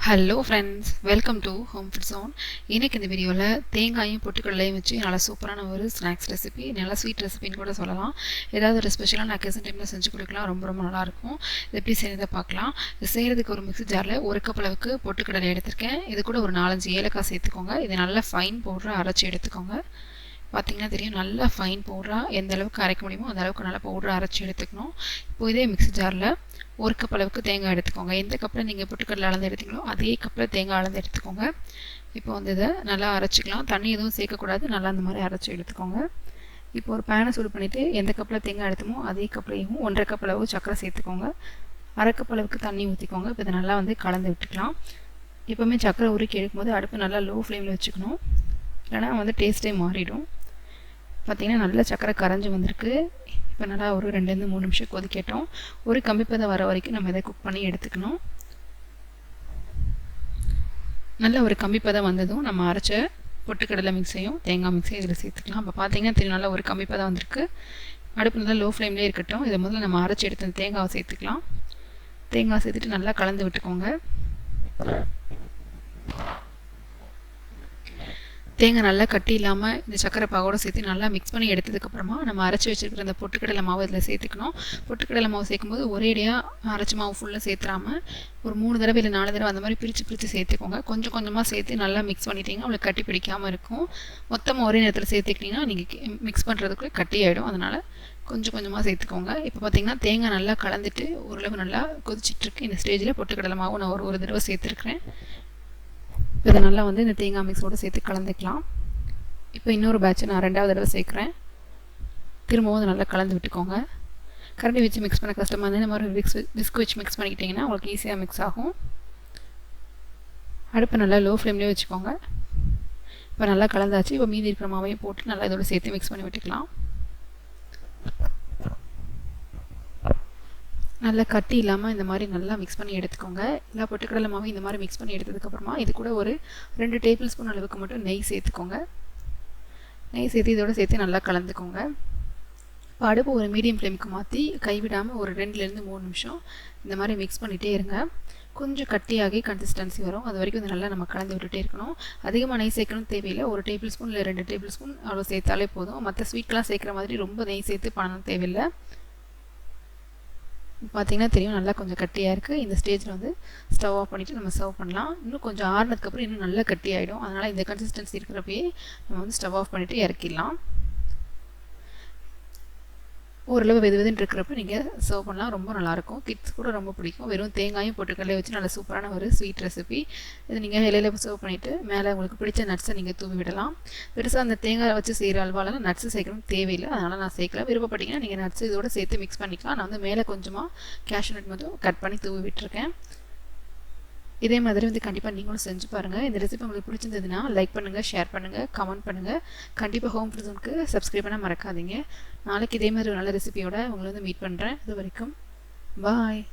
Hello friends, welcome to home food zone. இன்றைக்கி இந்த வீடியோவில் தேங்காயும் பொட்டுக்கடலையும் வச்சு நல்லா சூப்பரான ஒரு ஸ்நாக்ஸ் ரெசிபி, நல்லா ஸ்வீட் ரெசிபின்னு கூட சொல்லலாம். ஏதாவது ஒரு ஸ்பெஷலான அக்கேஷன் டைமில் செஞ்சு கொடுக்கலாம், ரொம்ப ரொம்ப நல்லாயிருக்கும். இது எப்படி செய்கிறத பார்க்கலாம். இது செய்கிறதுக்கு ஒரு மிக்ஸி ஜாரில் ஒரு கப் அளவுக்கு பொட்டுக்கடலை எடுத்திருக்கேன். இது கூட ஒரு 4-5 ஏலக்காய் சேர்த்துக்கோங்க. இது நல்லா ஃபைன் பவுடராக அரைச்சி எடுத்துக்கோங்க. பார்த்திங்கன்னா தெரியும், நல்லா ஃபைன் பவுடராக எந்த அளவுக்கு அரைக்க முடியுமோ அந்த அளவுக்கு நல்லா பவுடராக அரைச்சி எடுத்துக்கணும். இப்போ இதே மிக்ஸி ஜாரில் ஒரு கப் அளவுக்கு தேங்காய் எடுத்துக்கோங்க. எந்த கப்பில் நீங்கள் பொட்டுக்கடலை அளந்து எடுத்தீங்களோ அதே கப்பில் தேங்காய் அளந்து எடுத்துக்கோங்க. இப்போ வந்து இதை நல்லா அரைச்சிக்கலாம். தண்ணி எதுவும் சேர்க்கக்கூடாது, நல்லா அந்த மாதிரி அரைச்சி எடுத்துக்கோங்க. இப்போ ஒரு பேனை சூடு பண்ணிவிட்டு எந்த கப்பில் தேங்காய் எடுத்தோமோ அதே கப்லையும் 1.5 கப் அளவு சர்க்கரை சேர்த்துக்கோங்க. 1/2 கப் அளவுக்கு தண்ணி ஊற்றிக்கோங்க. இப்போ இதை நல்லா வந்து கலந்து விட்டுக்கலாம். எப்போவுமே சர்க்கரை உருக்கி எடுக்கும்போது அடுப்பு நல்லா லோ ஃப்ளேமில் வச்சுக்கணும், இல்லைனா வந்து டேஸ்ட்டே மாறிடும். பார்த்திங்கன்னா நல்லா சர்க்கரை கரைஞ்சி வந்திருக்கு. இப்போ நல்லா ஒரு 2-3 நிமிஷம் கொதிக்கட்டும். ஒரு கம்பிப்பதம் வர வரைக்கும் நம்ம இதை குக் பண்ணி எடுத்துக்கணும். நல்ல ஒரு கம்பிப்பதம் வந்ததும் நம்ம அரைச்ச பொட்டுக்கடலை மிக்ஸையும் தேங்காய் மிக்ஸையும் இதில் சேர்த்துக்கலாம். இப்போ பார்த்திங்கன்னா தெரியும், நல்லா ஒரு கம்பிப்பதம் வந்திருக்கு. அடுப்பு நல்லா லோ ஃப்ளேம்லேயே இருக்கட்டும். இதை முதல்ல நம்ம அரைச்சி எடுத்த தேங்காவை சேர்த்துக்கலாம். தேங்காய் சேர்த்துட்டு நல்லா கலந்து விட்டுக்கோங்க. தேங்காய் நல்லா கட்டி இல்லாமல் இந்த சக்கரை பாகோடு சேர்த்து நல்லா மிக்ஸ் பண்ணி எடுத்ததுக்கப்புறமா நம்ம அரைச்சி வச்சுருக்கிற அந்த பொட்டுக்கடலை மாவு இதில் சேர்த்துக்கணும். பொட்டுக்கடலை மாவு சேர்க்கும்போது ஒரேடியாக அரைச்சி மாவு ஃபுல்லாக சேர்த்துறாமல் ஒரு 3 தடவை இல்லை 4 தடவை அந்த மாதிரி பிரித்து சேர்த்துக்கோங்க. கொஞ்சம் கொஞ்சமாக சேர்த்து நல்லா மிக்ஸ் பண்ணிட்டீங்கன்னா உங்களுக்கு கட்டி பிடிக்காமல் இருக்கும். மொத்தமாக ஒரே நேரத்தில் சேர்த்துக்கிட்டிங்கன்னா நீங்கள் மிக்ஸ் பண்ணுறதுக்குள்ளே கட்டி ஆகிடும். அதனால் கொஞ்சம் கொஞ்சமாக சேர்த்துக்கோங்க. இப்போ பார்த்திங்கன்னா தேங்காய் நல்லா கலந்துட்டு ஓரளவு நல்லா கொதிச்சிட்ருக்கு. இந்த ஸ்டேஜில் பொட்டுக்கடலை மாவு நான் ஒரு தடவை சேர்த்துருக்குறேன். இதை நல்லா வந்து இந்த தேங்காய் மிக்ஸோடு சேர்த்து கலந்துக்கலாம். இப்போ இன்னொரு பேட்சை நான் 2வது தடவை சேர்க்குறேன். திரும்பவும் நல்லா கலந்து விட்டுக்கோங்க. கரண்டி வச்சு மிக்ஸ் பண்ண கஷ்டமாக இருந்தால் இந்த மாதிரி விஸ்க் வச்சு மிக்ஸ் பண்ணிக்கிட்டிங்கன்னா உங்களுக்கு ஈஸியாக மிக்ஸ் ஆகும். அடுப்பை நல்லா லோ ஃப்ளேம்லேயே வச்சுக்கோங்க. இப்போ நல்லா கலந்தாச்சு. இப்போ மீதி இருக்கிற மாவையும் போட்டு நல்லா இதோடு சேர்த்து மிக்ஸ் பண்ணி விட்டுக்கலாம். நல்லா கட்டி இல்லாமல் இந்த மாதிரி நல்லா மிக்ஸ் பண்ணி எடுத்துக்கோங்க. எல்லா பொட்டுக்கடலை மாவையும் இந்த மாதிரி மிக்ஸ் பண்ணி எடுத்ததுக்கப்புறமா இது கூட ஒரு 2 டேபிள் ஸ்பூன் அளவுக்கு மட்டும் நெய் சேர்த்துக்கோங்க. நெய் சேர்த்து இதோடு சேர்த்து நல்லா கலந்துக்கோங்க. இப்போ அடுப்பு ஒரு மீடியம் ஃப்ளேமுக்கு மாற்றி கைவிடாமல் ஒரு 2-3 நிமிஷம் இந்த மாதிரி மிக்ஸ் பண்ணிகிட்டே இருங்க. கொஞ்சம் கட்டியாகி கன்சிஸ்டன்சி வரும், அது வரைக்கும் இது நல்லா நம்ம கலந்து விட்டுட்டே இருக்கணும். அதிகமாக நெய் சேர்க்கணும் தேவையில்லை. 1 டேபிள் ஸ்பூன் இல்லை 2 டேபிள் ஸ்பூன் அவ்வளோ சேர்த்தாலே போதும். மற்ற ஸ்வீட்லாம் சேர்க்குற மாதிரி ரொம்ப நெய் சேர்த்து பண்ணணும் தேவையில்லை. பார்த்திங்கன்னா தெரியும், நல்லா கொஞ்சம் கட்டியாக இருக்குது. இந்த ஸ்டேஜில் வந்து ஸ்டவ் ஆஃப் பண்ணிவிட்டு நம்ம சர்வ் பண்ணலாம். இன்னும் கொஞ்சம் ஆறுனதுக்கப்புறம் இன்னும் நல்லா கட்டி ஆகிடும். அதனால் இந்த கன்சிஸ்டன்சி இருக்கிறப்பயே நம்ம வந்து ஸ்டவ் ஆஃப் பண்ணிவிட்டு இறக்கிடலாம். ஓரளவு வெதுன்னு இருக்கிறப்ப நீங்கள் சர்வ் பண்ணலாம், ரொம்ப நல்லாயிருக்கும். கிட்ஸ் கூட ரொம்ப பிடிக்கும். வெறும் தேங்காயும் பொட்டுக்கடலையும் வச்சு நல்ல சூப்பரான ஒரு ஸ்வீட் ரெசிபி. இது நீங்கள் இலையில சர்வ் பண்ணிவிட்டு மேலே உங்களுக்கு பிடிச்ச நட்ஸை நீங்கள் தூவி விடலாம். பெருசாக அந்த தேங்காய் வச்சு செய்கிற அல்வாலாம் நட்ஸு சேர்க்கணும் தேவையில்லை, அதனால் நான் சேர்க்கல. விருப்பப்பட்டீங்கன்னா நீங்கள் நட்ஸ் இதோடு சேர்த்து மிக்ஸ் பண்ணிக்கலாம். நான் வந்து மேலே கொஞ்சமாக கேஷ்யூ நட் மட்டும் கட் பண்ணி தூவி விட்டுருக்கேன். இதே மாதிரி வந்து கண்டிப்பாக நீங்களும் செஞ்சு பாருங்கள். இந்த ரெசிபி உங்களுக்கு பிடிச்சிருந்ததுன்னா லைக் பண்ணுங்கள், ஷேர் பண்ணுங்கள், கமெண்ட் பண்ணுங்கள். கண்டிப்பாக ஹோம் ஃபுட் ஜோனுக்கு சப்ஸ்கிரைப் பண்ண மறக்காதீங்க. நாளைக்கு இதே மாதிரி ஒரு நல்ல ரெசிபியோட உங்களை வந்து மீட் பண்ணுறேன். இது வரைக்கும் பாய்.